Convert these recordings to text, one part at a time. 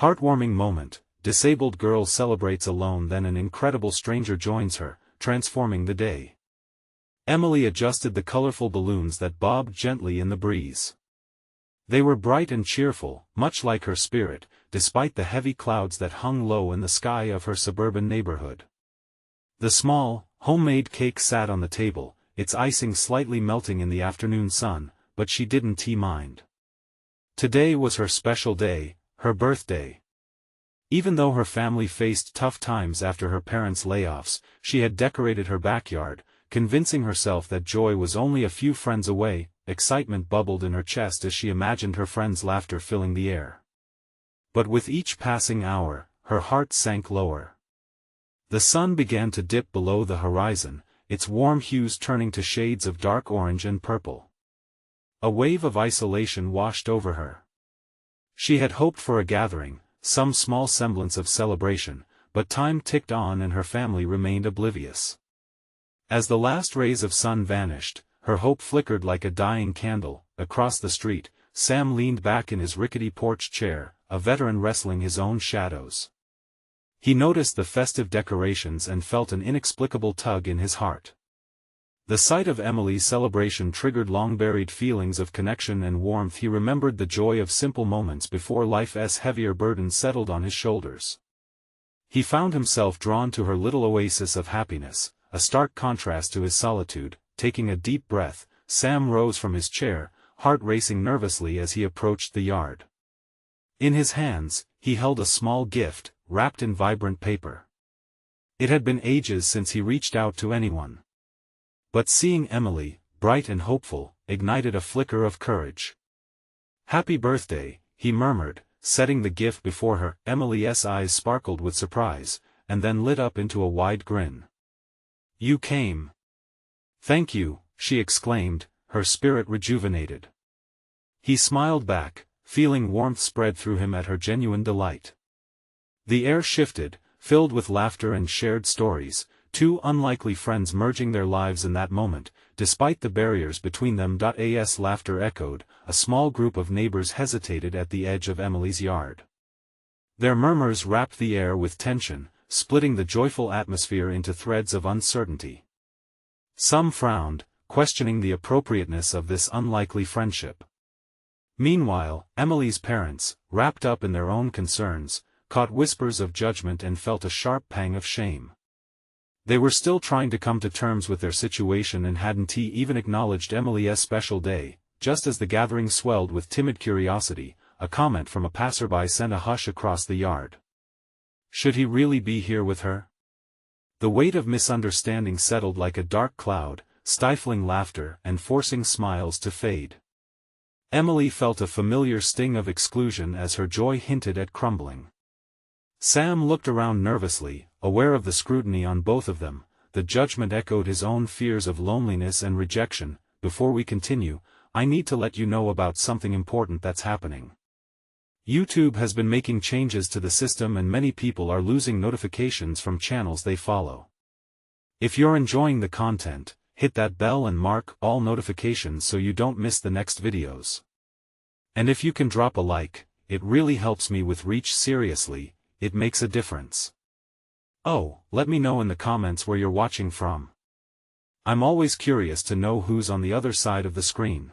Heartwarming moment, disabled girl celebrates alone, then an incredible stranger joins her, transforming the day. Emily adjusted the colorful balloons that bobbed gently in the breeze. They were bright and cheerful, much like her spirit, despite the heavy clouds that hung low in the sky of her suburban neighborhood. The small, homemade cake sat on the table, its icing slightly melting in the afternoon sun, but she didn't mind. Today was her special day, her birthday. Even though her family faced tough times after her parents' layoffs, she had decorated her backyard, convincing herself that joy was only a few friends away. Excitement bubbled in her chest as she imagined her friends' laughter filling the air. But with each passing hour, her heart sank lower. The sun began to dip below the horizon, its warm hues turning to shades of dark orange and purple. A wave of isolation washed over her. She had hoped for a gathering, some small semblance of celebration, but time ticked on and her family remained oblivious. As the last rays of sun vanished, her hope flickered like a dying candle. Across the street, Sam leaned back in his rickety porch chair, a veteran wrestling his own shadows. He noticed the festive decorations and felt an inexplicable tug in his heart. The sight of Emily's celebration triggered long-buried feelings of connection and warmth. He remembered the joy of simple moments before life's heavier burden settled on his shoulders. He found himself drawn to her little oasis of happiness, a stark contrast to his solitude. Taking a deep breath, Sam rose from his chair, heart racing nervously as he approached the yard. In his hands, he held a small gift, wrapped in vibrant paper. It had been ages since he reached out to anyone. But seeing Emily, bright and hopeful, ignited a flicker of courage. "Happy birthday," he murmured, setting the gift before her. Emily's eyes sparkled with surprise, and then lit up into a wide grin. "You came." "Thank you," she exclaimed, her spirit rejuvenated. He smiled back, feeling warmth spread through him at her genuine delight. The air shifted, filled with laughter and shared stories, two unlikely friends merging their lives in that moment, despite the barriers between them. As laughter echoed, a small group of neighbors hesitated at the edge of Emily's yard. Their murmurs wrapped the air with tension, splitting the joyful atmosphere into threads of uncertainty. Some frowned, questioning the appropriateness of this unlikely friendship. Meanwhile, Emily's parents, wrapped up in their own concerns, caught whispers of judgment and felt a sharp pang of shame. They were still trying to come to terms with their situation and hadn't even acknowledged Emily's special day. Just as the gathering swelled with timid curiosity, a comment from a passerby sent a hush across the yard. Should he really be here with her? The weight of misunderstanding settled like a dark cloud, stifling laughter and forcing smiles to fade. Emily felt a familiar sting of exclusion as her joy hinted at crumbling. Sam looked around nervously, aware of the scrutiny on both of them. The judgment echoed his own fears of loneliness and rejection. "Before we continue, I need to let you know about something important that's happening. YouTube has been making changes to the system and many people are losing notifications from channels they follow. If you're enjoying the content, hit that bell and mark all notifications so you don't miss the next videos. And if you can drop a like, it really helps me with reach. Seriously, it makes a difference. Oh, let me know in the comments where you're watching from. I'm always curious to know who's on the other side of the screen."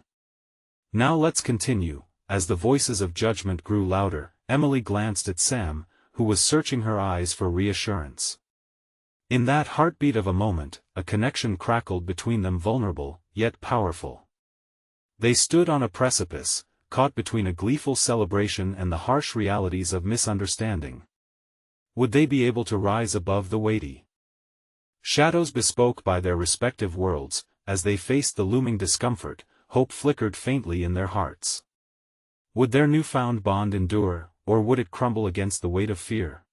Now let's continue. As the voices of judgment grew louder, Emily glanced at Sam, who was searching her eyes for reassurance. In that heartbeat of a moment, a connection crackled between them, vulnerable, yet powerful. They stood on a precipice, caught between a gleeful celebration and the harsh realities of misunderstanding. Would they be able to rise above the weighty shadows bespoke by their respective worlds? As they faced the looming discomfort, hope flickered faintly in their hearts. Would their newfound bond endure, or would it crumble against the weight of fear?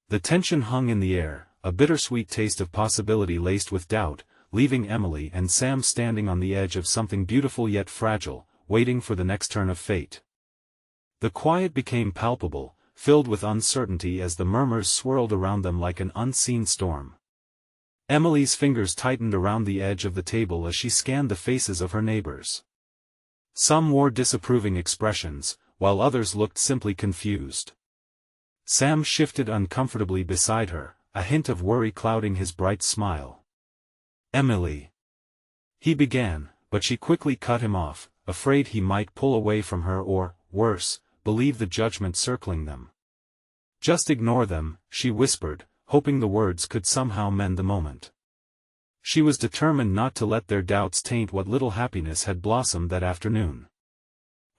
The tension hung in the air, a bittersweet taste of possibility laced with doubt, leaving Emily and Sam standing on the edge of something beautiful yet fragile, waiting for the next turn of fate. The quiet became palpable, filled with uncertainty as the murmurs swirled around them like an unseen storm. Emily's fingers tightened around the edge of the table as she scanned the faces of her neighbors. Some wore disapproving expressions, while others looked simply confused. Sam shifted uncomfortably beside her, a hint of worry clouding his bright smile. "Emily," he began, but she quickly cut him off, afraid he might pull away from her or, worse, believe the judgment circling them. "Just ignore them," she whispered, hoping the words could somehow mend the moment. She was determined not to let their doubts taint what little happiness had blossomed that afternoon.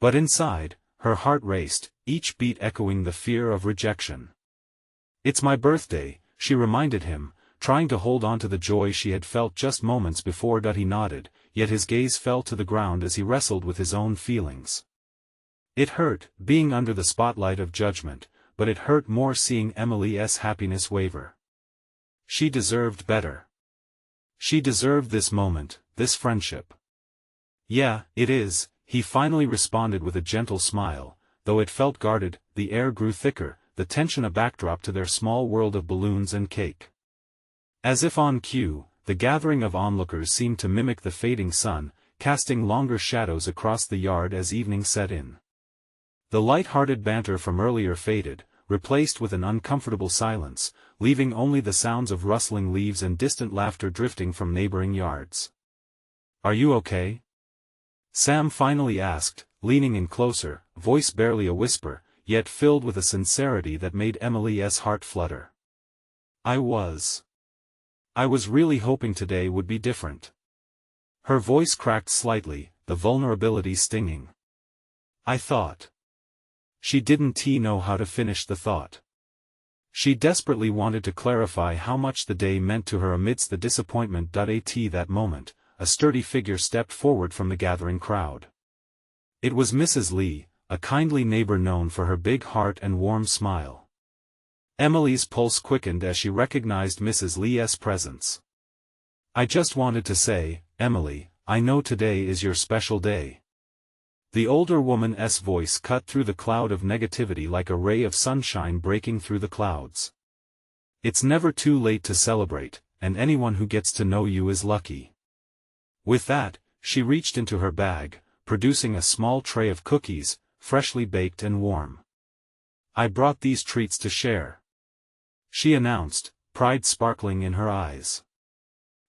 But inside, her heart raced, each beat echoing the fear of rejection. "It's my birthday," she reminded him, trying to hold on to the joy she had felt just moments before. He nodded, yet his gaze fell to the ground as he wrestled with his own feelings. It hurt, being under the spotlight of judgment, but it hurt more seeing Emily's happiness waver. She deserved better. She deserved this moment, this friendship. "Yeah, it is," he finally responded with a gentle smile, though it felt guarded. The air grew thicker, the tension a backdrop to their small world of balloons and cake. As if on cue, the gathering of onlookers seemed to mimic the fading sun, casting longer shadows across the yard as evening set in. The light-hearted banter from earlier faded, replaced with an uncomfortable silence, leaving only the sounds of rustling leaves and distant laughter drifting from neighboring yards. "Are you okay?" Sam finally asked, leaning in closer, voice barely a whisper, yet filled with a sincerity that made Emily's heart flutter. I was really hoping today would be different." Her voice cracked slightly, the vulnerability stinging. "I thought." She didn't know how to finish the thought. She desperately wanted to clarify how much the day meant to her amidst the disappointment. At that moment, a sturdy figure stepped forward from the gathering crowd. It was Mrs. Lee, a kindly neighbor known for her big heart and warm smile. Emily's pulse quickened as she recognized Mrs. Lee's presence. "I just wanted to say, Emily, I know today is your special day." The older woman's voice cut through the cloud of negativity like a ray of sunshine breaking through the clouds. "It's never too late to celebrate, and anyone who gets to know you is lucky." With that, she reached into her bag, producing a small tray of cookies, freshly baked and warm. "I brought these treats to share," she announced, pride sparkling in her eyes.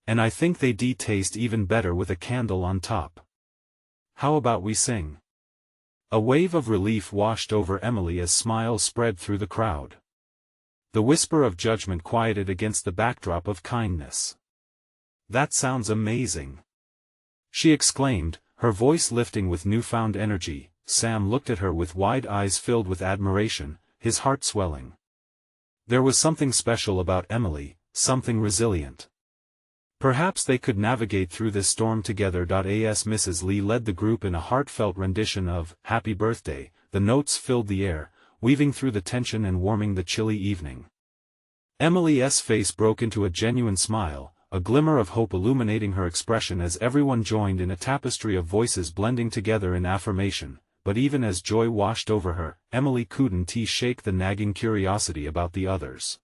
"And I think they taste even better with a candle on top. How about we sing?" A wave of relief washed over Emily as smiles spread through the crowd. The whisper of judgment quieted against the backdrop of kindness. "That sounds amazing," she exclaimed, her voice lifting with newfound energy. Sam looked at her with wide eyes filled with admiration, his heart swelling. There was something special about Emily, something resilient. Perhaps they could navigate through this storm together. As Mrs. Lee led the group in a heartfelt rendition of "Happy Birthday," the notes filled the air, weaving through the tension and warming the chilly evening. Emily's face broke into a genuine smile, a glimmer of hope illuminating her expression as everyone joined in a tapestry of voices blending together in affirmation. But even as joy washed over her, Emily couldn't shake the nagging curiosity about the others.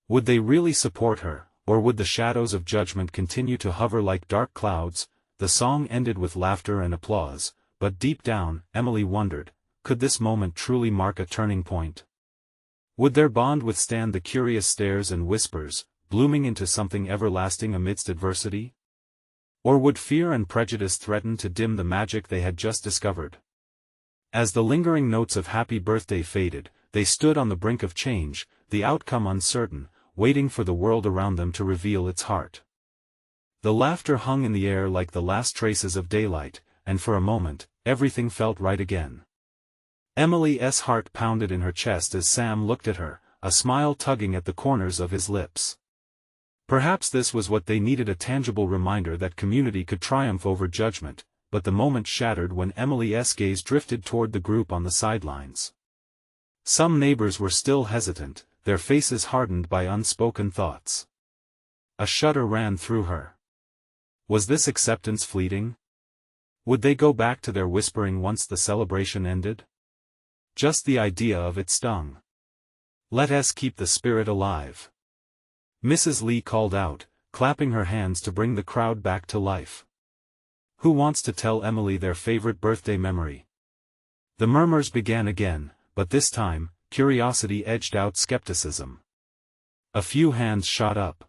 Would they really support her, or would the shadows of judgment continue to hover like dark clouds? The song ended with laughter and applause, but deep down, Emily wondered, could this moment truly mark a turning point? Would their bond withstand the curious stares and whispers, blooming into something everlasting amidst adversity? Or would fear and prejudice threaten to dim the magic they had just discovered? As the lingering notes of Happy Birthday faded, they stood on the brink of change, the outcome uncertain, waiting for the world around them to reveal its heart. The laughter hung in the air like the last traces of daylight, and for a moment, everything felt right again. Emily's heart pounded in her chest as Sam looked at her, a smile tugging at the corners of his lips. Perhaps this was what they needed, a tangible reminder that community could triumph over judgment, but the moment shattered when Emily's gaze drifted toward the group on the sidelines. Some neighbors were still hesitant, their faces hardened by unspoken thoughts. A shudder ran through her. Was this acceptance fleeting? Would they go back to their whispering once the celebration ended? Just the idea of it stung. "Let us keep the spirit alive," Mrs. Lee called out, clapping her hands to bring the crowd back to life. "Who wants to tell Emily their favorite birthday memory?" The murmurs began again, but this time, curiosity edged out skepticism. A few hands shot up.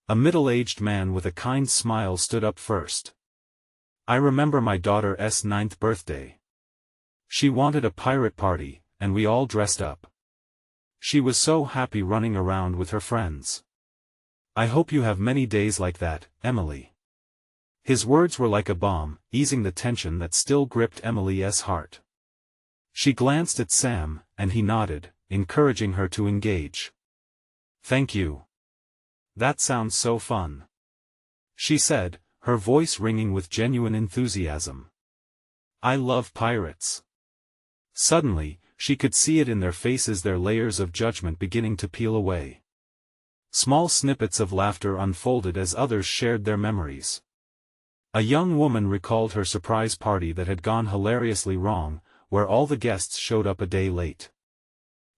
A middle-aged man with a kind smile stood up first. I remember my daughter's 9th birthday. She wanted a pirate party, and we all dressed up. She was so happy running around with her friends. I hope you have many days like that, Emily. His words were like a bomb, easing the tension that still gripped Emily's heart. She glanced at Sam, and he nodded, encouraging her to engage. Thank you. That sounds so fun, she said, her voice ringing with genuine enthusiasm. I love pirates. Suddenly, she could see it in their faces, their layers of judgment beginning to peel away. Small snippets of laughter unfolded as others shared their memories. A young woman recalled her surprise party that had gone hilariously wrong, where all the guests showed up a day late.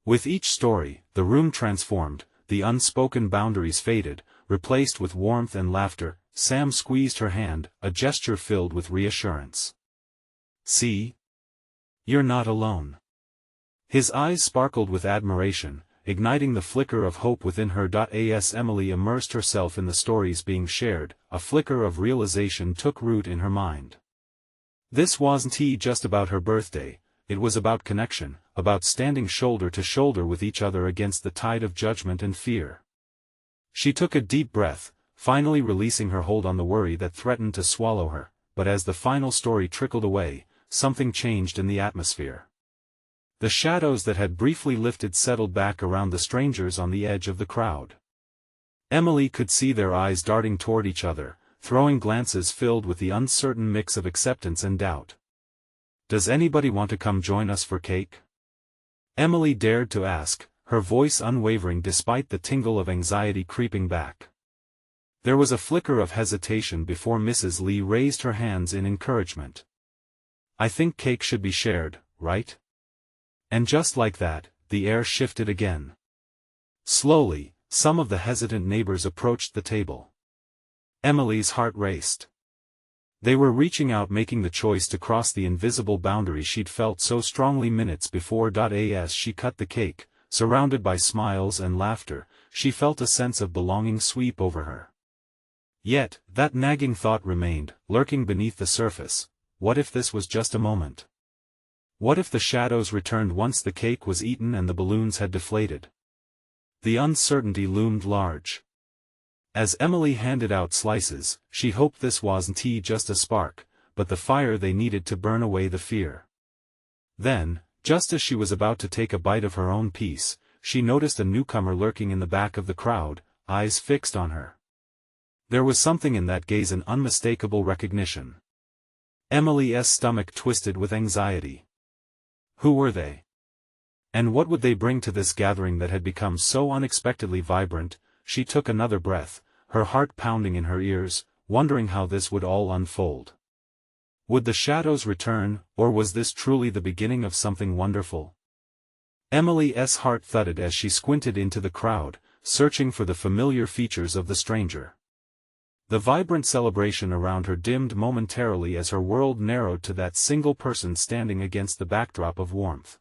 With each story, the room transformed, the unspoken boundaries faded, replaced with warmth and laughter. Sam squeezed her hand, a gesture filled with reassurance. See? You're not alone. His eyes sparkled with admiration, igniting the flicker of hope within her. As Emily immersed herself in the stories being shared, a flicker of realization took root in her mind. This wasn't just about her birthday, it was about connection, about standing shoulder to shoulder with each other against the tide of judgment and fear. She took a deep breath, finally releasing her hold on the worry that threatened to swallow her, but as the final story trickled away, something changed in the atmosphere. The shadows that had briefly lifted settled back around the strangers on the edge of the crowd. Emily could see their eyes darting toward each other, throwing glances filled with the uncertain mix of acceptance and doubt. Does anybody want to come join us for cake? Emily dared to ask, her voice unwavering despite the tingle of anxiety creeping back. There was a flicker of hesitation before Mrs. Lee raised her hands in encouragement. I think cake should be shared, right? And just like that, the air shifted again. Slowly, some of the hesitant neighbors approached the table. Emily's heart raced. They were reaching out, making the choice to cross the invisible boundary she'd felt so strongly minutes before. As she cut the cake, surrounded by smiles and laughter, she felt a sense of belonging sweep over her. Yet, that nagging thought remained, lurking beneath the surface. What if this was just a moment? What if the shadows returned once the cake was eaten and the balloons had deflated? The uncertainty loomed large. As Emily handed out slices, she hoped this wasn't just a spark, but the fire they needed to burn away the fear. Then, just as she was about to take a bite of her own piece, she noticed a newcomer lurking in the back of the crowd, eyes fixed on her. There was something in that gaze, an unmistakable recognition. Emily's stomach twisted with anxiety. Who were they? And what would they bring to this gathering that had become so unexpectedly vibrant? She took another breath, her heart pounding in her ears, wondering how this would all unfold. Would the shadows return, or was this truly the beginning of something wonderful? Emily's heart thudded as she squinted into the crowd, searching for the familiar features of the stranger. The vibrant celebration around her dimmed momentarily as her world narrowed to that single person standing against the backdrop of warmth.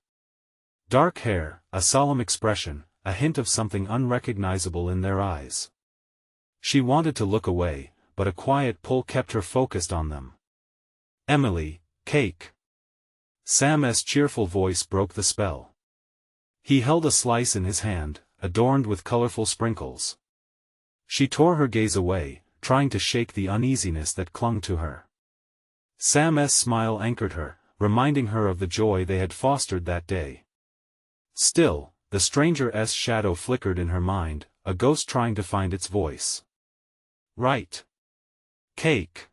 Dark hair, a solemn expression, a hint of something unrecognizable in their eyes. She wanted to look away, but a quiet pull kept her focused on them. Emily, cake. Sam's cheerful voice broke the spell. He held a slice in his hand, adorned with colorful sprinkles. She tore her gaze away, trying to shake the uneasiness that clung to her. Sam's smile anchored her, reminding her of the joy they had fostered that day. Still, the stranger's shadow flickered in her mind, a ghost trying to find its voice. Right. Cake.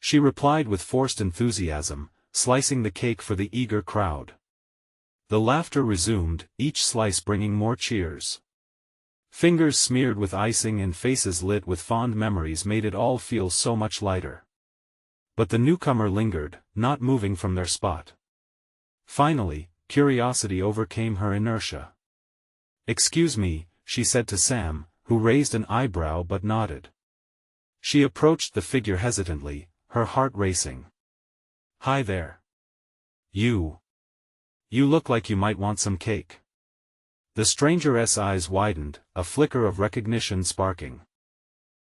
She replied with forced enthusiasm, slicing the cake for the eager crowd. The laughter resumed, each slice bringing more cheers. Fingers smeared with icing and faces lit with fond memories made it all feel so much lighter. But the newcomer lingered, not moving from their spot. Finally, curiosity overcame her inertia. Excuse me, she said to Sam, who raised an eyebrow but nodded. She approached the figure hesitantly, her heart racing. Hi there. You You look like you might want some cake. The stranger's eyes widened, a flicker of recognition sparking.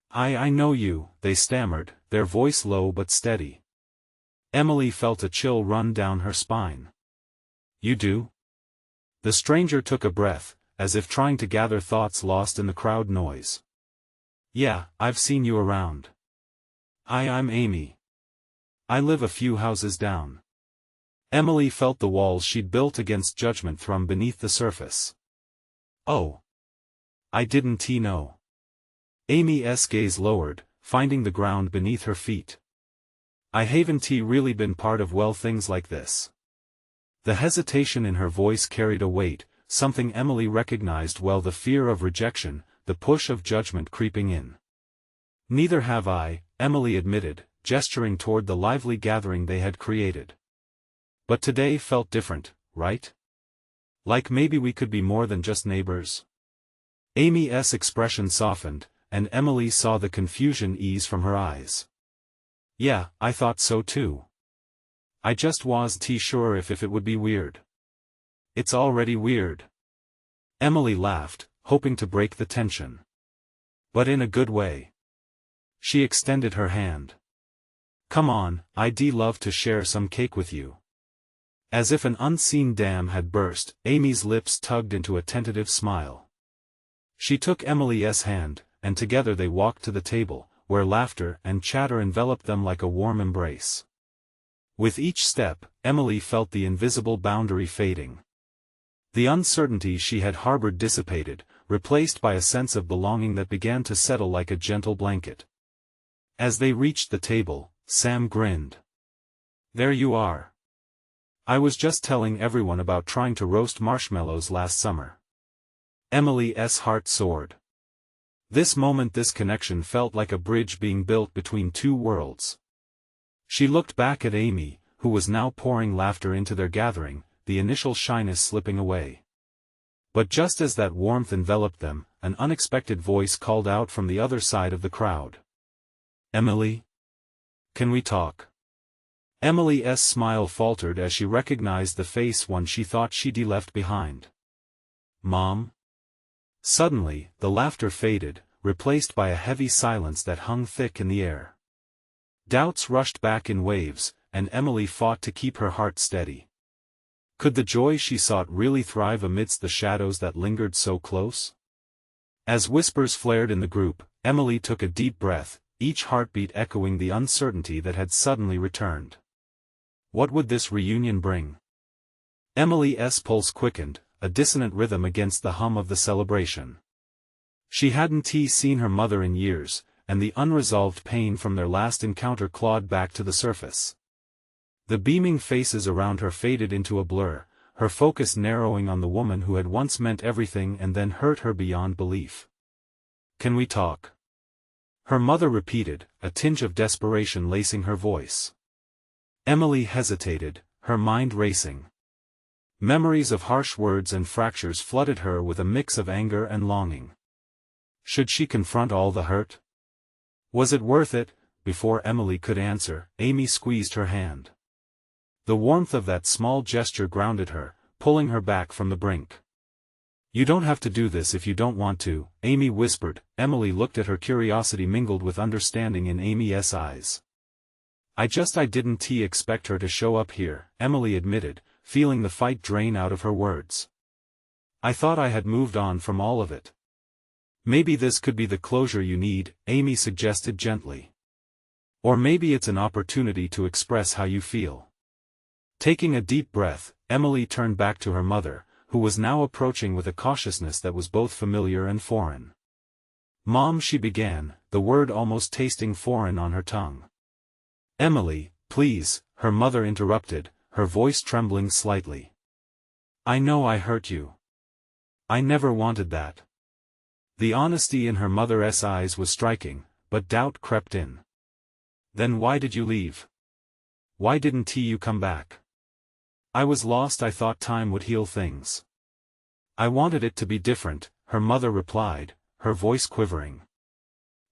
I know you, they stammered, their voice low but steady. Emily felt a chill run down her spine. You do? The stranger took a breath, as if trying to gather thoughts lost in the crowd noise. Yeah, I've seen you around. I'm Amy. I live a few houses down. Emily felt the walls she'd built against judgment thrum beneath the surface. Oh. I didn't know. Amy's gaze lowered, finding the ground beneath her feet. I haven't really been part of things like this. The hesitation in her voice carried a weight, something Emily recognized well, the fear of rejection, the push of judgment creeping in. Neither have I, Emily admitted, gesturing toward the lively gathering they had created. But today felt different, right? Like maybe we could be more than just neighbors? Amy's expression softened, and Emily saw the confusion ease from her eyes. Yeah, I thought so too. I just wasn't sure if it would be weird. It's already weird. Emily laughed, hoping to break the tension. But in a good way. She extended her hand. Come on, I'd love to share some cake with you. As if an unseen dam had burst, Amy's lips tugged into a tentative smile. She took Emily's hand, and together they walked to the table, where laughter and chatter enveloped them like a warm embrace. With each step, Emily felt the invisible boundary fading. The uncertainty she had harbored dissipated, replaced by a sense of belonging that began to settle like a gentle blanket. As they reached the table, Sam grinned. There you are. I was just telling everyone about trying to roast marshmallows last summer. Emily's heart soared. This moment, this connection felt like a bridge being built between two worlds. She looked back at Amy, who was now pouring laughter into their gathering, the initial shyness slipping away. But just as that warmth enveloped them, an unexpected voice called out from the other side of the crowd. Emily? Can we talk? Emily's smile faltered as she recognized the face one she thought she'd left behind. Mom? Suddenly, the laughter faded, replaced by a heavy silence that hung thick in the air. Doubts rushed back in waves, and Emily fought to keep her heart steady. Could the joy she sought really thrive amidst the shadows that lingered so close? As whispers flared in the group, Emily took a deep breath, each heartbeat echoing the uncertainty that had suddenly returned. What would this reunion bring? Emily's pulse quickened, a dissonant rhythm against the hum of the celebration. She hadn't seen her mother in years, and the unresolved pain from their last encounter clawed back to the surface. The beaming faces around her faded into a blur, her focus narrowing on the woman who had once meant everything and then hurt her beyond belief. Can we talk? Her mother repeated, a tinge of desperation lacing her voice. Emily hesitated, her mind racing. Memories of harsh words and fractures flooded her with a mix of anger and longing. Should she confront all the hurt? Was it worth it? Before Emily could answer, Amy squeezed her hand. The warmth of that small gesture grounded her, pulling her back from the brink. You don't have to do this if you don't want to, Amy whispered. Emily looked at her, curiosity mingled with understanding in Amy's eyes. I didn't expect her to show up here, Emily admitted, feeling the fight drain out of her words. I thought I had moved on from all of it. Maybe this could be the closure you need, Amy suggested gently. Or maybe it's an opportunity to express how you feel. Taking a deep breath, Emily turned back to her mother, who was now approaching with a cautiousness that was both familiar and foreign. Mom, she began, the word almost tasting foreign on her tongue. Emily, please, her mother interrupted, her voice trembling slightly. I know I hurt you. I never wanted that. The honesty in her mother's eyes was striking, but doubt crept in. Then why did you leave? Why didn't you come back? I was lost. I thought time would heal things. I wanted it to be different, her mother replied, her voice quivering.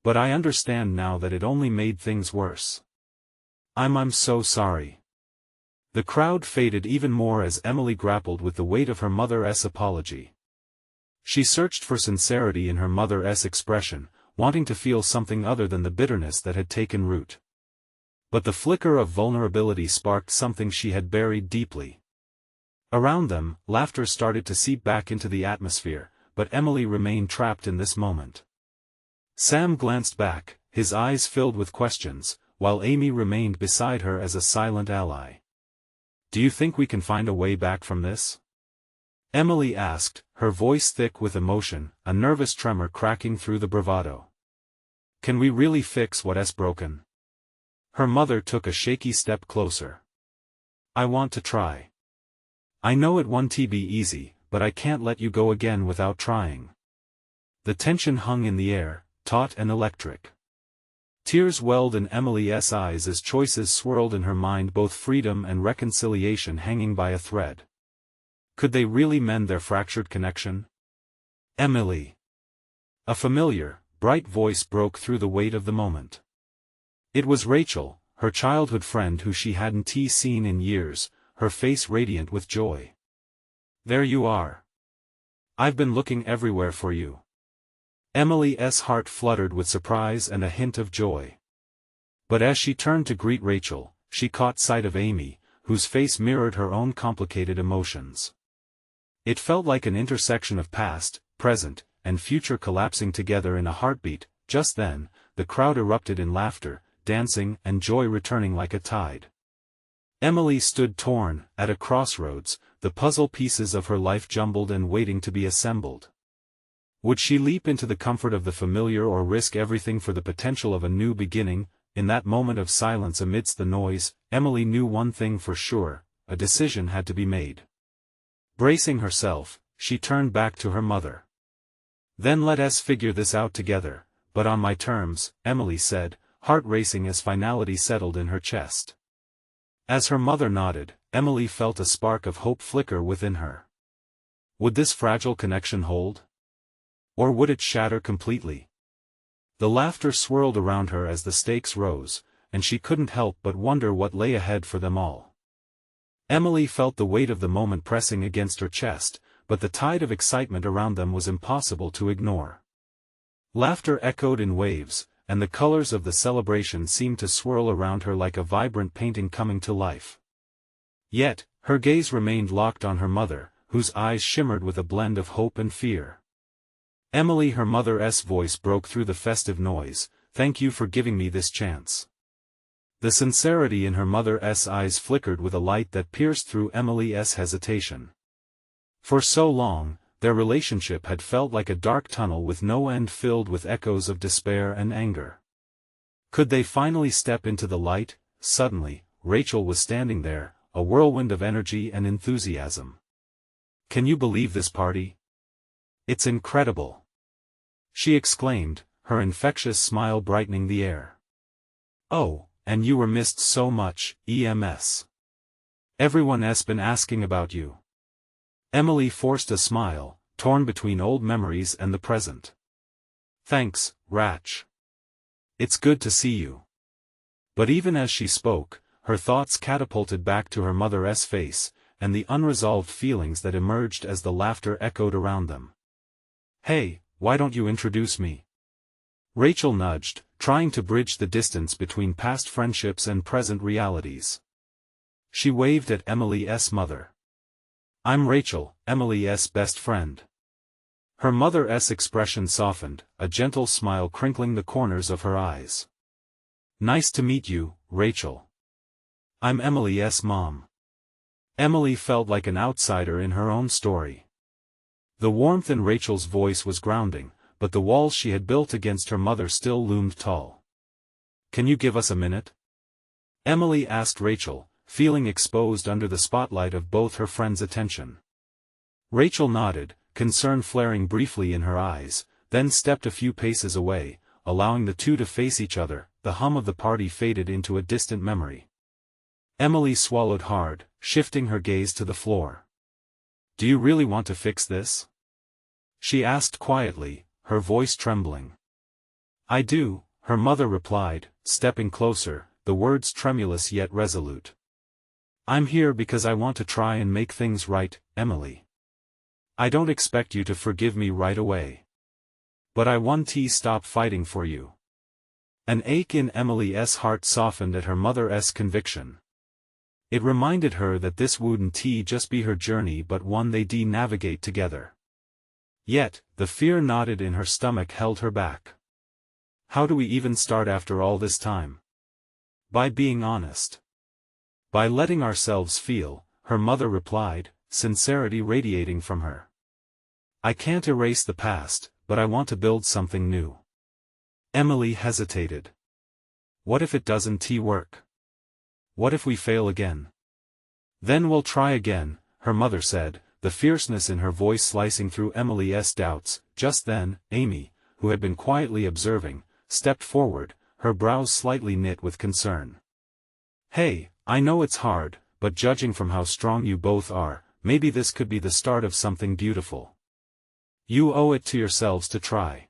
But I understand now that it only made things worse. I'm so sorry. The crowd faded even more as Emily grappled with the weight of her mother's apology. She searched for sincerity in her mother's expression, wanting to feel something other than the bitterness that had taken root. But the flicker of vulnerability sparked something she had buried deeply. Around them, laughter started to seep back into the atmosphere, but Emily remained trapped in this moment. Sam glanced back, his eyes filled with questions, while Amy remained beside her as a silent ally. "Do you think we can find a way back from this?" Emily asked, her voice thick with emotion, a nervous tremor cracking through the bravado. "Can we really fix what's broken?" Her mother took a shaky step closer. "I want to try. I know it won't be easy, but I can't let you go again without trying." The tension hung in the air, taut and electric. Tears welled in Emily's eyes as choices swirled in her mind, both freedom and reconciliation hanging by a thread. Could they really mend their fractured connection? "Emily." A familiar, bright voice broke through the weight of the moment. It was Rachel, her childhood friend who she hadn't seen in years, her face radiant with joy. "There you are. I've been looking everywhere for you." Emily's heart fluttered with surprise and a hint of joy. But as she turned to greet Rachel, she caught sight of Amy, whose face mirrored her own complicated emotions. It felt like an intersection of past, present, and future collapsing together in a heartbeat. Just then, the crowd erupted in laughter, dancing, and joy returning like a tide. Emily stood torn, at a crossroads, the puzzle pieces of her life jumbled and waiting to be assembled. Would she leap into the comfort of the familiar or risk everything for the potential of a new beginning? In that moment of silence amidst the noise, Emily knew one thing for sure: a decision had to be made. Bracing herself, she turned back to her mother. "Then let us figure this out together, but on my terms," Emily said, heart racing as finality settled in her chest. As her mother nodded, Emily felt a spark of hope flicker within her. Would this fragile connection hold? Or would it shatter completely? The laughter swirled around her as the stakes rose, and she couldn't help but wonder what lay ahead for them all. Emily felt the weight of the moment pressing against her chest, but the tide of excitement around them was impossible to ignore. Laughter echoed in waves, and the colors of the celebration seemed to swirl around her like a vibrant painting coming to life. Yet, her gaze remained locked on her mother, whose eyes shimmered with a blend of hope and fear. "Emily," her mother's voice broke through the festive noise, "thank you for giving me this chance." The sincerity in her mother's eyes flickered with a light that pierced through Emily's hesitation. For so long, their relationship had felt like a dark tunnel with no end, filled with echoes of despair and anger. Could they finally step into the light? Suddenly, Rachel was standing there, a whirlwind of energy and enthusiasm. "Can you believe this party? It's incredible!" she exclaimed, her infectious smile brightening the air. "Oh, and you were missed so much, EMS. Everyone's been asking about you." Emily forced a smile, torn between old memories and the present. "Thanks, Rach. It's good to see you." But even as she spoke, her thoughts catapulted back to her mother's face, and the unresolved feelings that emerged as the laughter echoed around them. "Hey, why don't you introduce me?" Rachel nudged, trying to bridge the distance between past friendships and present realities. She waved at Emily's mother. "I'm Rachel, Emily's best friend." Her mother's expression softened, a gentle smile crinkling the corners of her eyes. "Nice to meet you, Rachel. I'm Emily's mom." Emily felt like an outsider in her own story. The warmth in Rachel's voice was grounding, but the walls she had built against her mother still loomed tall. "Can you give us a minute?" Emily asked Rachel, feeling exposed under the spotlight of both her friends' attention. Rachel nodded, concern flaring briefly in her eyes, then stepped a few paces away, allowing the two to face each other. The hum of the party faded into a distant memory. Emily swallowed hard, shifting her gaze to the floor. "Do you really want to fix this?" she asked quietly, her voice trembling. "I do," her mother replied, stepping closer, the words tremulous yet resolute. I'm here because I want to try and make things right, Emily. I don't expect you to forgive me right away. But I won't stop fighting for you. An ache in Emily's heart softened at her mother's conviction. It reminded her that this wouldn't just be her journey but one they'd navigate together. Yet, the fear knotted in her stomach held her back. How do we even start after all this time? By being honest. By letting ourselves feel, her mother replied, sincerity radiating from her. I can't erase the past, but I want to build something new. Emily hesitated. What if it doesn't work? What if we fail again? Then we'll try again, her mother said, the fierceness in her voice slicing through Emily's doubts. Just then, Amy, who had been quietly observing, stepped forward, her brows slightly knit with concern. Hey, I know it's hard, but judging from how strong you both are, maybe this could be the start of something beautiful. You owe it to yourselves to try.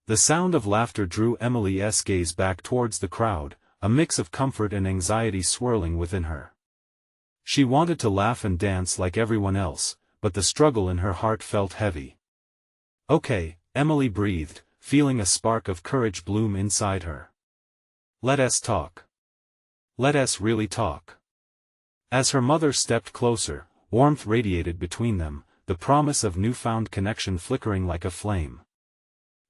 The sound of laughter drew Emily's gaze back towards the crowd, a mix of comfort and anxiety swirling within her. She wanted to laugh and dance like everyone else, but the struggle in her heart felt heavy. Okay, Emily breathed, feeling a spark of courage bloom inside her. Let us talk. Let us really talk. As her mother stepped closer, warmth radiated between them, the promise of newfound connection flickering like a flame.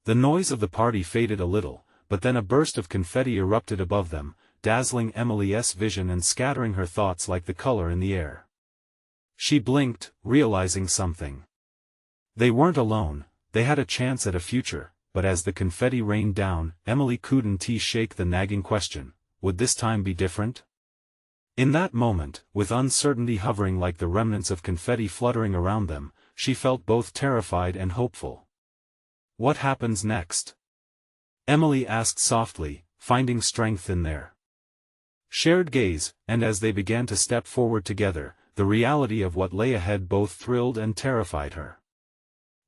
The noise of the party faded a little, but then a burst of confetti erupted above them, dazzling Emily's vision and scattering her thoughts like the color in the air. She blinked, realizing something. They weren't alone, they had a chance at a future, but as the confetti rained down, Emily couldn't shake the nagging question. Would this time be different? In that moment, with uncertainty hovering like the remnants of confetti fluttering around them, she felt both terrified and hopeful. What happens next? Emily asked softly, finding strength in their shared gaze, and as they began to step forward together, the reality of what lay ahead both thrilled and terrified her.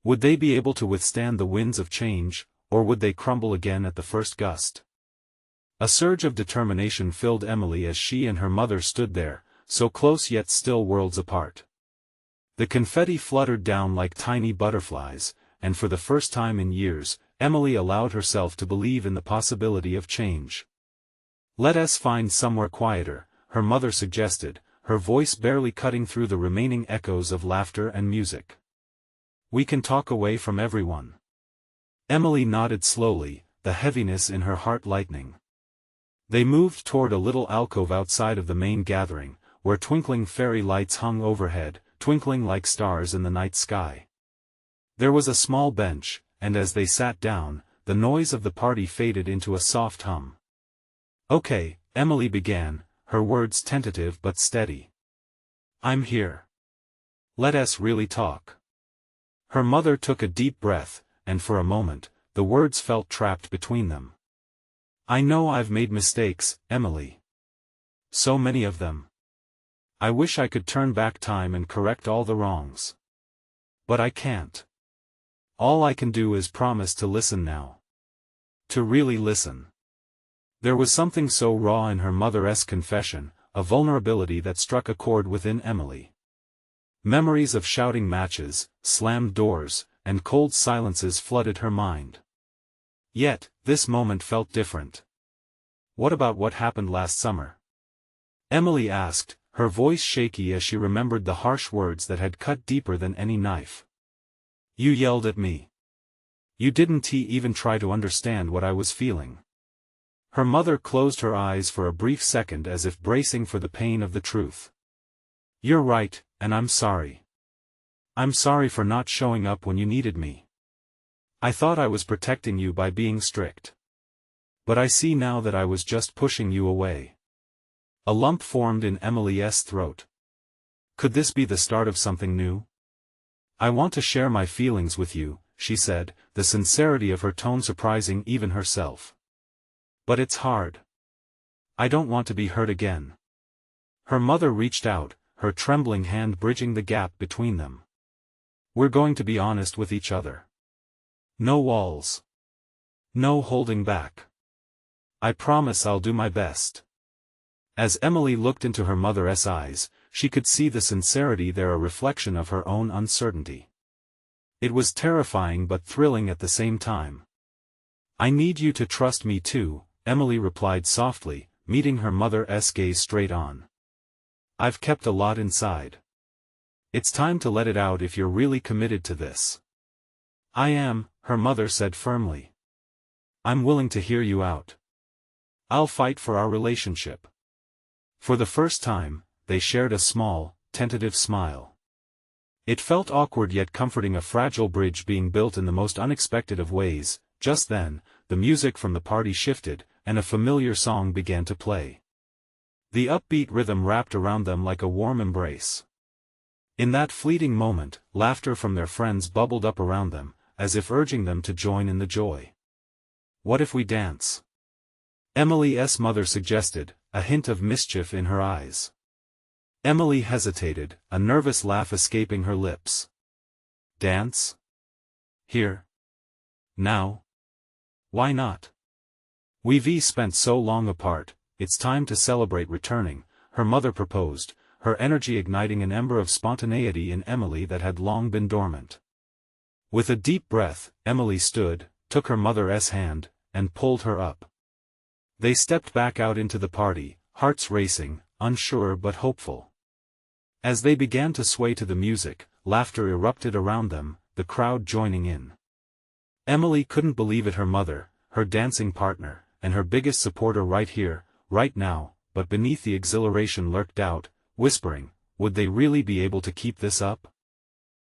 Would they be able to withstand the winds of change, or would they crumble again at the first gust? A surge of determination filled Emily as she and her mother stood there, so close yet still worlds apart. The confetti fluttered down like tiny butterflies, and for the first time in years, Emily allowed herself to believe in the possibility of change. Let us find somewhere quieter, her mother suggested, her voice barely cutting through the remaining echoes of laughter and music. We can talk away from everyone. Emily nodded slowly, the heaviness in her heart lightening. They moved toward a little alcove outside of the main gathering, where twinkling fairy lights hung overhead, twinkling like stars in the night sky. There was a small bench, and as they sat down, the noise of the party faded into a soft hum. Okay, Emily began, her words tentative but steady. I'm here. Let us really talk. Her mother took a deep breath, and for a moment, the words felt trapped between them. I know I've made mistakes, Emily. So many of them. I wish I could turn back time and correct all the wrongs. But I can't. All I can do is promise to listen now. To really listen. There was something so raw in her mother's confession, a vulnerability that struck a chord within Emily. Memories of shouting matches, slammed doors, and cold silences flooded her mind. Yet, this moment felt different. What about what happened last summer? Emily asked, her voice shaky as she remembered the harsh words that had cut deeper than any knife. You yelled at me. You didn't even try to understand what I was feeling. Her mother closed her eyes for a brief second as if bracing for the pain of the truth. You're right, and I'm sorry. I'm sorry for not showing up when you needed me. I thought I was protecting you by being strict. But I see now that I was just pushing you away. A lump formed in Emily's throat. Could this be the start of something new? I want to share my feelings with you, she said, the sincerity of her tone surprising even herself. But it's hard. I don't want to be hurt again. Her mother reached out, her trembling hand bridging the gap between them. We're going to be honest with each other. No walls. No holding back. I promise I'll do my best. As Emily looked into her mother's eyes, she could see the sincerity there, a reflection of her own uncertainty. It was terrifying but thrilling at the same time. "I need you to trust me too," Emily replied softly, meeting her mother's gaze straight on. "I've kept a lot inside. It's time to let it out if you're really committed to this." "I am," her mother said firmly. "I'm willing to hear you out. I'll fight for our relationship." For the first time, they shared a small, tentative smile. It felt awkward yet comforting, a fragile bridge being built in the most unexpected of ways. Just then, the music from the party shifted, and a familiar song began to play. The upbeat rhythm wrapped around them like a warm embrace. In that fleeting moment, laughter from their friends bubbled up around them, as if urging them to join in the joy. "What if we dance?" Emily's mother suggested, a hint of mischief in her eyes. Emily hesitated, a nervous laugh escaping her lips. "Dance? Here? Now? Why not? We've spent so long apart, it's time to celebrate returning," her mother proposed, her energy igniting an ember of spontaneity in Emily that had long been dormant. With a deep breath, Emily stood, took her mother's hand, and pulled her up. They stepped back out into the party, hearts racing, unsure but hopeful. As they began to sway to the music, laughter erupted around them, the crowd joining in. Emily couldn't believe it, her mother, her dancing partner, and her biggest supporter right here, right now, but beneath the exhilaration lurked doubt, whispering, would they really be able to keep this up?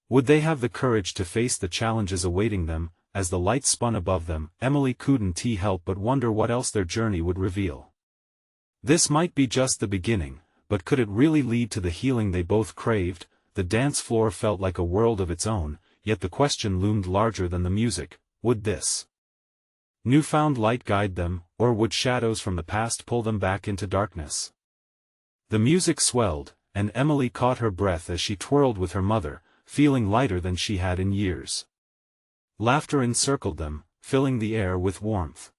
Would they have the courage to face the challenges awaiting them? As the lights spun above them, Emily couldn't help but wonder what else their journey would reveal. This might be just the beginning, but could it really lead to the healing they both craved? The dance floor felt like a world of its own, yet the question loomed larger than the music: would this newfound light guide them, or would shadows from the past pull them back into darkness? The music swelled, and Emily caught her breath as she twirled with her mother, feeling lighter than she had in years. Laughter encircled them, filling the air with warmth.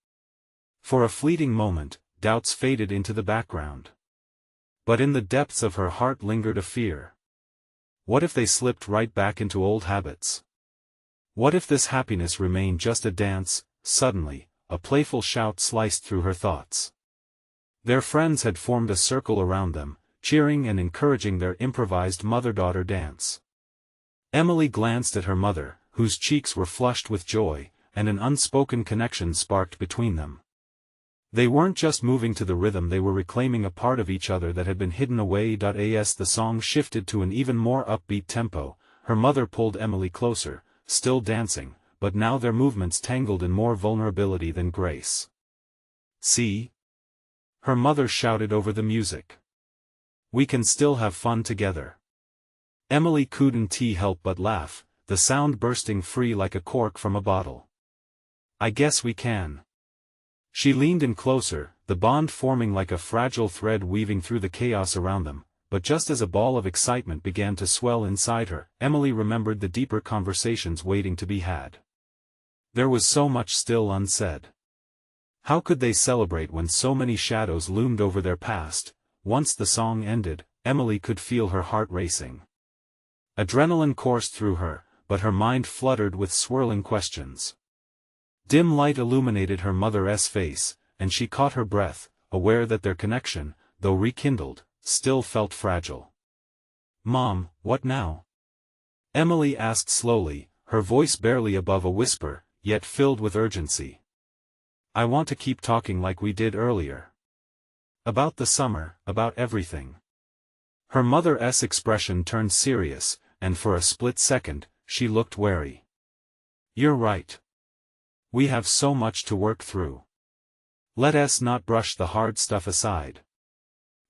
For a fleeting moment, doubts faded into the background. But in the depths of her heart lingered a fear. What if they slipped right back into old habits? What if this happiness remained just a dance? Suddenly, a playful shout sliced through her thoughts. Their friends had formed a circle around them, cheering and encouraging their improvised mother-daughter dance. Emily glanced at her mother, whose cheeks were flushed with joy, and an unspoken connection sparked between them. They weren't just moving to the rhythm, they were reclaiming a part of each other that had been hidden away. As the song shifted to an even more upbeat tempo, her mother pulled Emily closer, still dancing, but now their movements tangled in more vulnerability than grace. "See?" her mother shouted over the music. "We can still have fun together." Emily couldn't help but laugh, the sound bursting free like a cork from a bottle. "I guess we can." She leaned in closer, the bond forming like a fragile thread weaving through the chaos around them, but just as a ball of excitement began to swell inside her, Emily remembered the deeper conversations waiting to be had. There was so much still unsaid. How could they celebrate when so many shadows loomed over their past? Once the song ended, Emily could feel her heart racing. Adrenaline coursed through her, but her mind fluttered with swirling questions. Dim light illuminated her mother's face, and she caught her breath, aware that their connection, though rekindled, still felt fragile. "Mom, what now?" Emily asked slowly, her voice barely above a whisper, yet filled with urgency. "I want to keep talking like we did earlier. About the summer, about everything." Her mother's expression turned serious, and for a split second, she looked wary. "You're right. We have so much to work through. Let us not brush the hard stuff aside."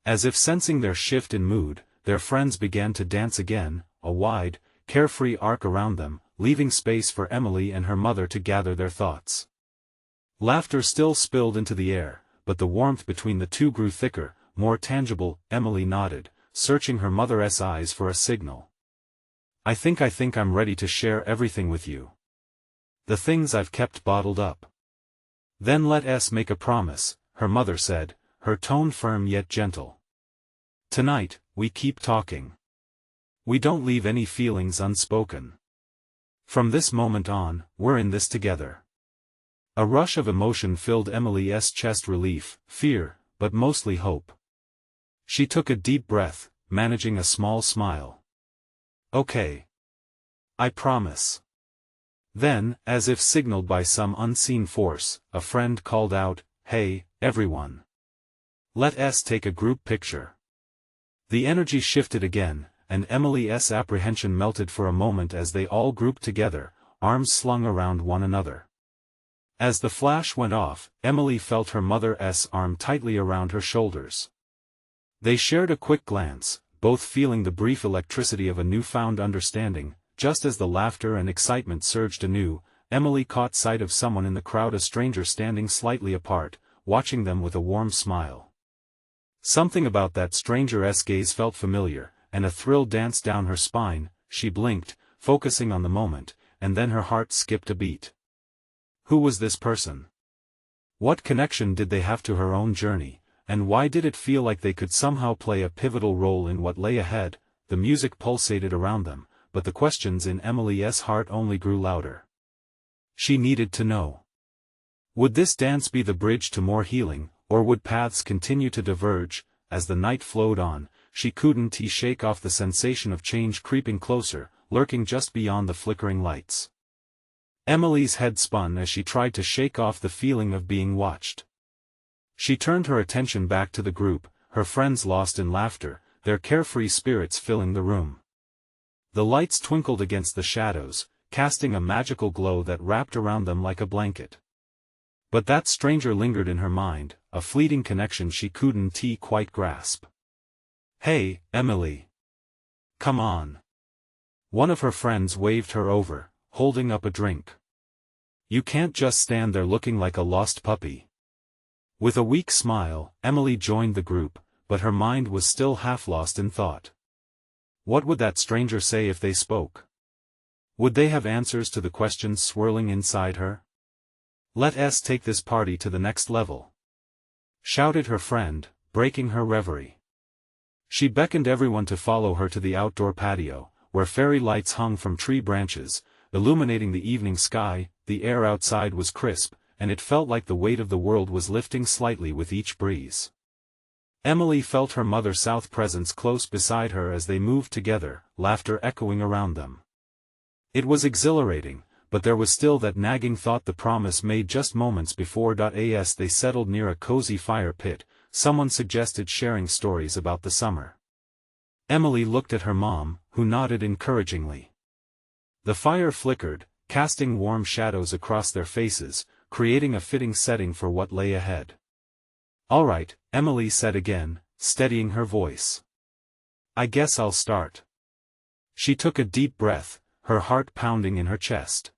As if sensing their shift in mood, their friends began to dance again, a wide, carefree arc around them, leaving space for Emily and her mother to gather their thoughts. Laughter still spilled into the air, but the warmth between the two grew thicker, more tangible. Emily nodded, searching her mother's eyes for a signal. I think I'm ready to share everything with you. The things I've kept bottled up. Then let us make a promise," her mother said, her tone firm yet gentle. "Tonight, we keep talking. We don't leave any feelings unspoken. From this moment on, we're in this together." A rush of emotion filled Emily's chest, relief, fear, but mostly hope. She took a deep breath, managing a small smile. "Okay. I promise." Then, as if signaled by some unseen force, a friend called out, "Hey, everyone. Let's take a group picture." The energy shifted again, and Emily's apprehension melted for a moment as they all grouped together, arms slung around one another. As the flash went off, Emily felt her mother's arm tightly around her shoulders. They shared a quick glance, both feeling the brief electricity of a newfound understanding. Just as the laughter and excitement surged anew, Emily caught sight of someone in the crowd, a stranger standing slightly apart, watching them with a warm smile. Something about that stranger's gaze felt familiar, and a thrill danced down her spine. She blinked, focusing on the moment, and then her heart skipped a beat. Who was this person? What connection did they have to her own journey, and why did it feel like they could somehow play a pivotal role in what lay ahead? The music pulsated around them, but the questions in Emily's heart only grew louder. She needed to know. Would this dance be the bridge to more healing, or would paths continue to diverge? As the night flowed on, she couldn't shake off the sensation of change creeping closer, lurking just beyond the flickering lights. Emily's head spun as she tried to shake off the feeling of being watched. She turned her attention back to the group, her friends lost in laughter, their carefree spirits filling the room. The lights twinkled against the shadows, casting a magical glow that wrapped around them like a blanket. But that stranger lingered in her mind, a fleeting connection she couldn't quite grasp. "Hey, Emily. Come on." One of her friends waved her over, holding up a drink. "You can't just stand there looking like a lost puppy." With a weak smile, Emily joined the group, but her mind was still half lost in thought. What would that stranger say if they spoke? Would they have answers to the questions swirling inside her? "Let's take this party to the next level," shouted her friend, breaking her reverie. She beckoned everyone to follow her to the outdoor patio, where fairy lights hung from tree branches, illuminating the evening sky. The air outside was crisp, and it felt like the weight of the world was lifting slightly with each breeze. Emily felt her mother South's presence close beside her as they moved together, laughter echoing around them. It was exhilarating, but there was still that nagging thought, the promise made just moments before. As they settled near a cozy fire pit, someone suggested sharing stories about the summer. Emily looked at her mom, who nodded encouragingly. The fire flickered, casting warm shadows across their faces, creating a fitting setting for what lay ahead. "All right," Emily said again, steadying her voice. "I guess I'll start." She took a deep breath, her heart pounding in her chest.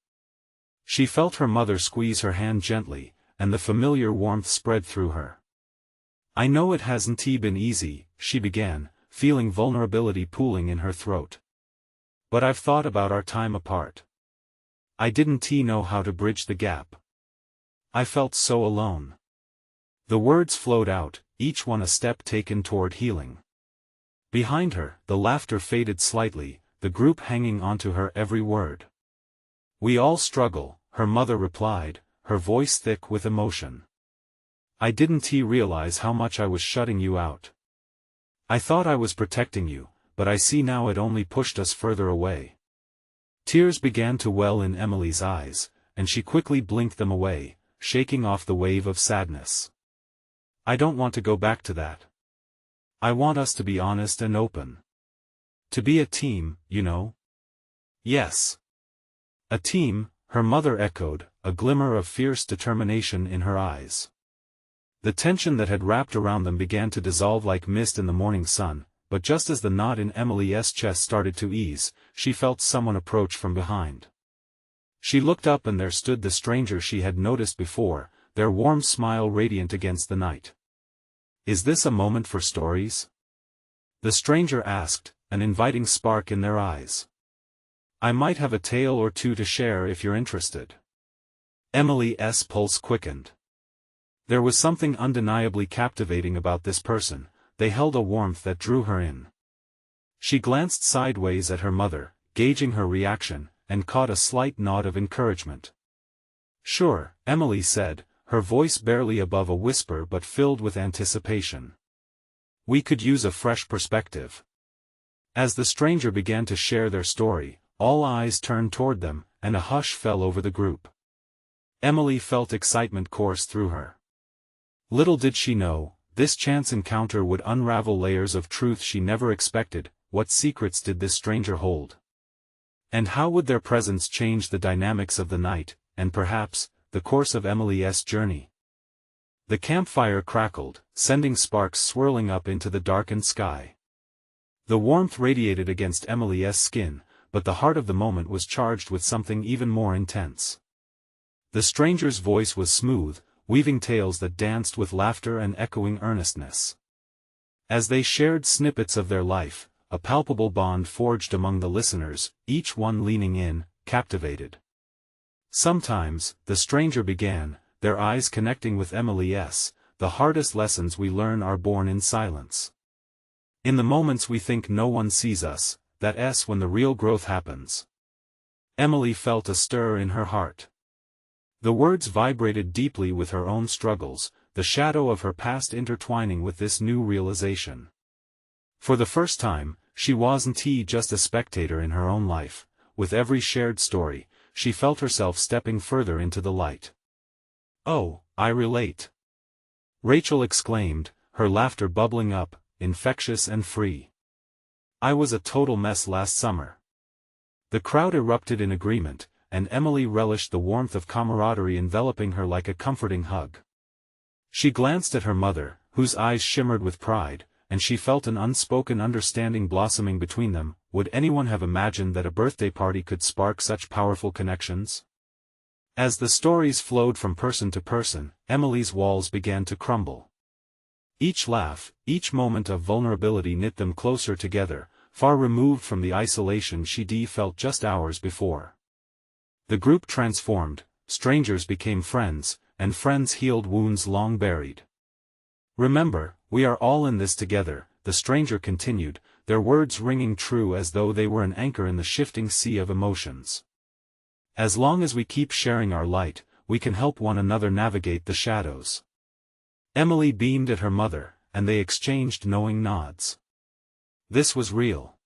She felt her mother squeeze her hand gently, and the familiar warmth spread through her. "I know it hasn't been easy," she began, feeling vulnerability pooling in her throat. "But I've thought about our time apart. I didn't know how to bridge the gap. I felt so alone." The words flowed out, each one a step taken toward healing. Behind her, the laughter faded slightly, the group hanging onto her every word. "We all struggle," her mother replied, her voice thick with emotion. "I didn't realize how much I was shutting you out. I thought I was protecting you, but I see now it only pushed us further away." Tears began to well in Emily's eyes, and she quickly blinked them away, shaking off the wave of sadness. "I don't want to go back to that. I want us to be honest and open. To be a team, you know." "Yes. A team," her mother echoed, a glimmer of fierce determination in her eyes. The tension that had wrapped around them began to dissolve like mist in the morning sun, but just as the knot in Emily's chest started to ease, she felt someone approach from behind. She looked up and there stood the stranger she had noticed before, their warm smile radiant against the night. "Is this a moment for stories?" the stranger asked, an inviting spark in their eyes. "I might have a tale or two to share if you're interested." Emily's pulse quickened. There was something undeniably captivating about this person. They held a warmth that drew her in. She glanced sideways at her mother, gauging her reaction, and caught a slight nod of encouragement. "Sure," Emily said, her voice barely above a whisper but filled with anticipation. "We could use a fresh perspective." As the stranger began to share their story, all eyes turned toward them, and a hush fell over the group. Emily felt excitement course through her. Little did she know, this chance encounter would unravel layers of truth she never expected. What secrets did this stranger hold? And how would their presence change the dynamics of the night, and perhaps, the course of Emily's journey? The campfire crackled, sending sparks swirling up into the darkened sky. The warmth radiated against Emily's skin, but the heart of the moment was charged with something even more intense. The stranger's voice was smooth, weaving tales that danced with laughter and echoing earnestness. As they shared snippets of their life, a palpable bond forged among the listeners, each one leaning in, captivated. "Sometimes," the stranger began, their eyes connecting with Emily's, "the hardest lessons we learn are born in silence. In the moments we think no one sees us, that's when the real growth happens." Emily felt a stir in her heart. The words vibrated deeply with her own struggles, the shadow of her past intertwining with this new realization. For the first time, she wasn't just a spectator in her own life. With every shared story, she felt herself stepping further into the light. "Oh, I relate!" Rachel exclaimed, her laughter bubbling up, infectious and free. "I was a total mess last summer." The crowd erupted in agreement, and Emily relished the warmth of camaraderie enveloping her like a comforting hug. She glanced at her mother, whose eyes shimmered with pride, and she felt an unspoken understanding blossoming between them. Would anyone have imagined that a birthday party could spark such powerful connections? As the stories flowed from person to person, Emily's walls began to crumble. Each laugh, each moment of vulnerability knit them closer together, far removed from the isolation she felt just hours before. The group transformed, strangers became friends, and friends healed wounds long buried. "Remember, we are all in this together," the stranger continued, their words ringing true as though they were an anchor in the shifting sea of emotions. "As long as we keep sharing our light, we can help one another navigate the shadows." Emily beamed at her mother, and they exchanged knowing nods. This was real.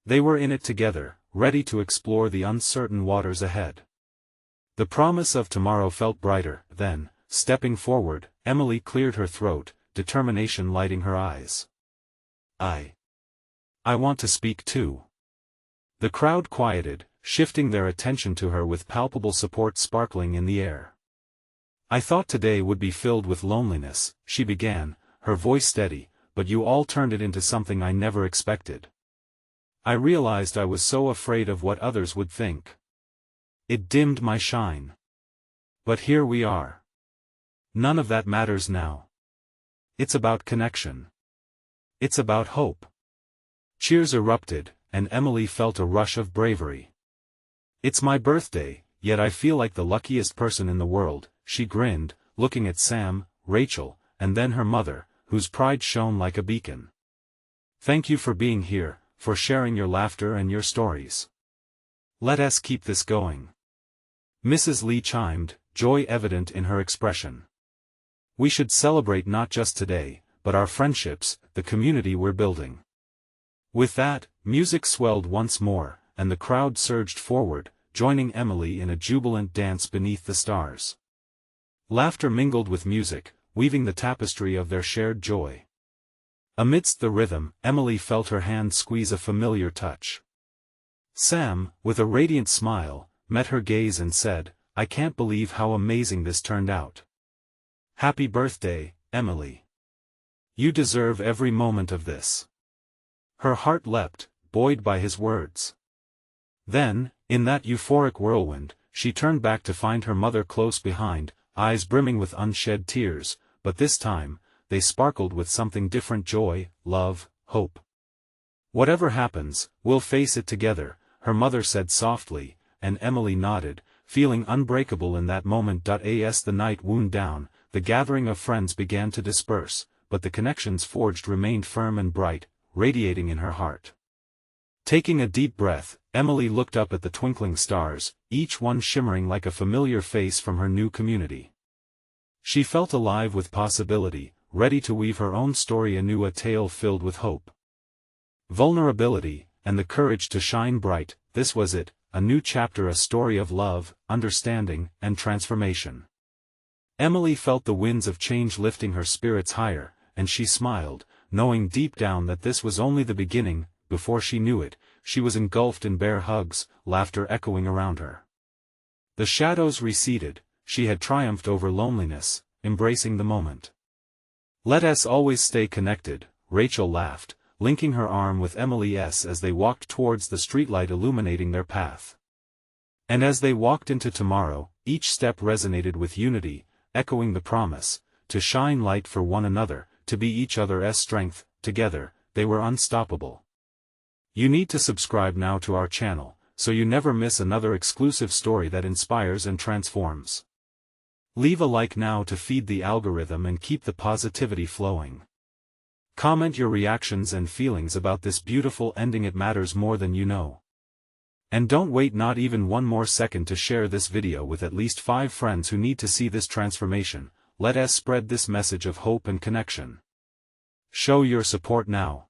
They were in it together, ready to explore the uncertain waters ahead. The promise of tomorrow felt brighter. Then, stepping forward, Emily cleared her throat, determination lighting her eyes. I want to speak too." The crowd quieted, shifting their attention to her with palpable support sparkling in the air. "I thought today would be filled with loneliness," she began, her voice steady, "but you all turned it into something I never expected. I realized I was so afraid of what others would think. It dimmed my shine. But here we are. None of that matters now. It's about connection. It's about hope." Cheers erupted, and Emily felt a rush of bravery. "It's my birthday, yet I feel like the luckiest person in the world," she grinned, looking at Sam, Rachel, and then her mother, whose pride shone like a beacon. "Thank you for being here, for sharing your laughter and your stories. Let us keep this going." Mrs. Lee chimed, joy evident in her expression. "We should celebrate not just today, but our friendships, the community we're building." With that, music swelled once more, and the crowd surged forward, joining Emily in a jubilant dance beneath the stars. Laughter mingled with music, weaving the tapestry of their shared joy. Amidst the rhythm, Emily felt her hand squeeze a familiar touch. Sam, with a radiant smile, met her gaze and said, "I can't believe how amazing this turned out. Happy birthday, Emily. You deserve every moment of this." Her heart leapt, buoyed by his words. Then, in that euphoric whirlwind, she turned back to find her mother close behind, eyes brimming with unshed tears, but this time, they sparkled with something different: joy, love, hope. "Whatever happens, we'll face it together," her mother said softly, and Emily nodded, feeling unbreakable in that moment. As the night wound down, the gathering of friends began to disperse, but the connections forged remained firm and bright, radiating in her heart. Taking a deep breath, Emily looked up at the twinkling stars, each one shimmering like a familiar face from her new community. She felt alive with possibility, ready to weave her own story anew, a tale filled with hope, vulnerability, and the courage to shine bright. This was it, a new chapter, a story of love, understanding, and transformation. Emily felt the winds of change lifting her spirits higher, and she smiled, knowing deep down that this was only the beginning. Before she knew it, she was engulfed in bear hugs, laughter echoing around her. The shadows receded, she had triumphed over loneliness, embracing the moment. "Let us always stay connected," Rachel laughed, linking her arm with Emily's as they walked towards the streetlight illuminating their path. And as they walked into tomorrow, each step resonated with unity, echoing the promise, to shine light for one another, to be each other's strength. Together, they were unstoppable. You need to subscribe now to our channel, so you never miss another exclusive story that inspires and transforms. Leave a like now to feed the algorithm and keep the positivity flowing. Comment your reactions and feelings about this beautiful ending, it matters more than you know. And don't wait not even one more second to share this video with at least 5 friends who need to see this transformation. Let us spread this message of hope and connection. Show your support now.